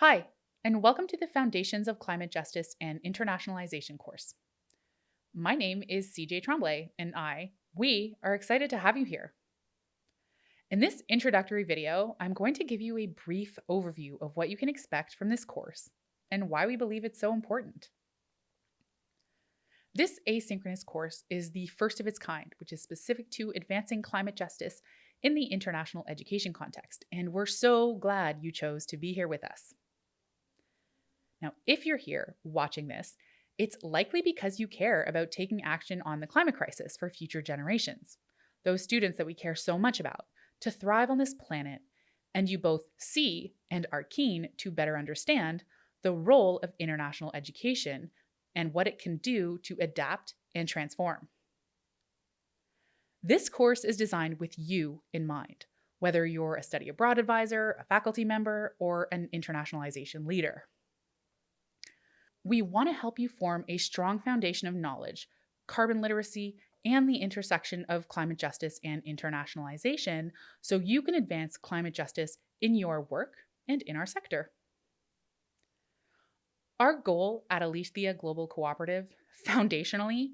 Hi, and welcome to the Foundations of Climate Justice and Internationalization course. My name is CJ Tremblay, and we are excited to have you here. In this introductory video, I'm going to give you a brief overview of what you can expect from this course and why we believe it's so important. This asynchronous course is the first of its kind, which is specific to advancing climate justice in the international education context, and we're so glad you chose to be here with us. Now, if you're here watching this, it's likely because you care about taking action on the climate crisis for future generations, those students that we care so much about, to thrive on this planet, and you both see and are keen to better understand the role of international education and what it can do to adapt and transform. This course is designed with you in mind, whether you're a study abroad advisor, a faculty member, or an internationalization leader. We want to help you form a strong foundation of knowledge, carbon literacy, and the intersection of climate justice and internationalization so you can advance climate justice in your work and in our sector. Our goal at Alethea Global Cooperative, foundationally,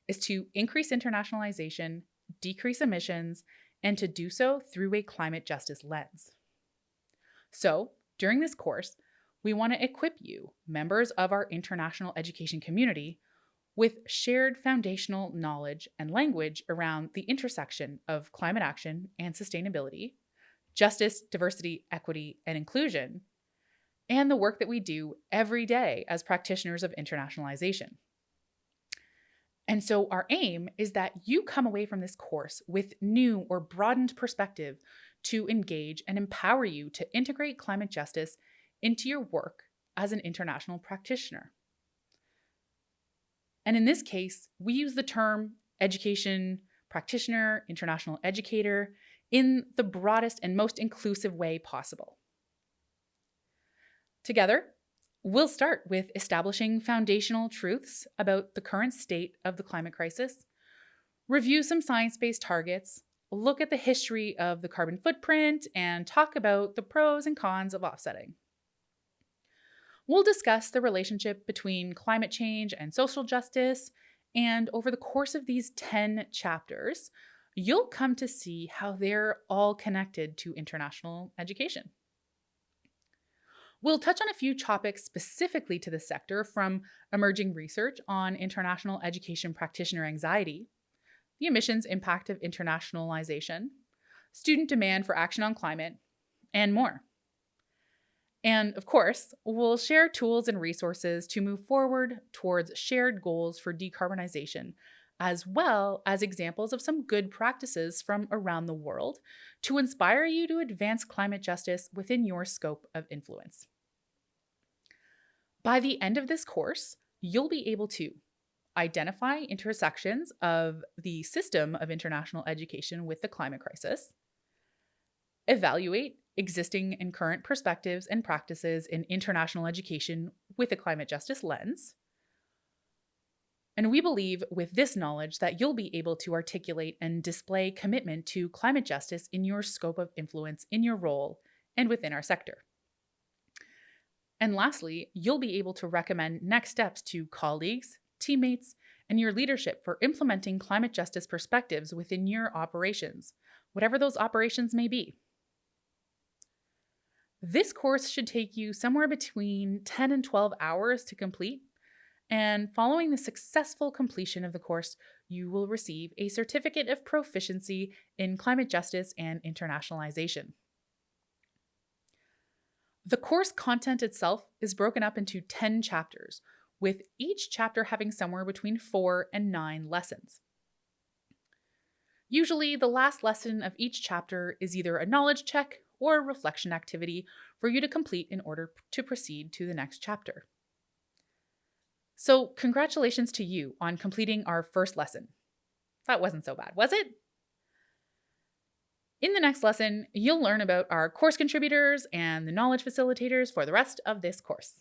is to increase internationalization, decrease emissions, and to do so through a climate justice lens. So, during this course, we want to equip you, members of our international education community, with shared foundational knowledge and language around the intersection of climate action and sustainability, justice, diversity, equity, and inclusion, and the work that we do every day as practitioners of internationalization. And so our aim is that you come away from this course with new or broadened perspective to engage and empower you to integrate climate justice into your work as an international practitioner. And in this case, we use the term education practitioner, international educator, in the broadest and most inclusive way possible. Together, we'll start with establishing foundational truths about the current state of the climate crisis, review some science-based targets, look at the history of the carbon footprint, and talk about the pros and cons of offsetting. We'll discuss the relationship between climate change and social justice, and over the course of these 10 chapters, you'll come to see how they're all connected to international education. We'll touch on a few topics specifically to the sector, from emerging research on international education practitioner anxiety, the emissions impact of internationalization, student demand for action on climate, and more. And of course, we'll share tools and resources to move forward towards shared goals for decarbonization, as well as examples of some good practices from around the world to inspire you to advance climate justice within your scope of influence. By the end of this course, you'll be able to identify intersections of the system of international education with the climate crisis, evaluate existing and current perspectives and practices in international education with a climate justice lens. And we believe with this knowledge that you'll be able to articulate and display commitment to climate justice in your scope of influence, in your role, and within our sector. And lastly, you'll be able to recommend next steps to colleagues, teammates, and your leadership for implementing climate justice perspectives within your operations, whatever those operations may be. This course should take you somewhere between 10 and 12 hours to complete, and following the successful completion of the course, you will receive a certificate of proficiency in climate justice and internationalization. The course content itself is broken up into 10 chapters, with each chapter having somewhere between 4 and 9 lessons. Usually, the last lesson of each chapter is either a knowledge check or a reflection activity for you to complete in order to proceed to the next chapter. So, congratulations to you on completing our first lesson. That wasn't so bad, was it? In the next lesson, you'll learn about our course contributors and the knowledge facilitators for the rest of this course.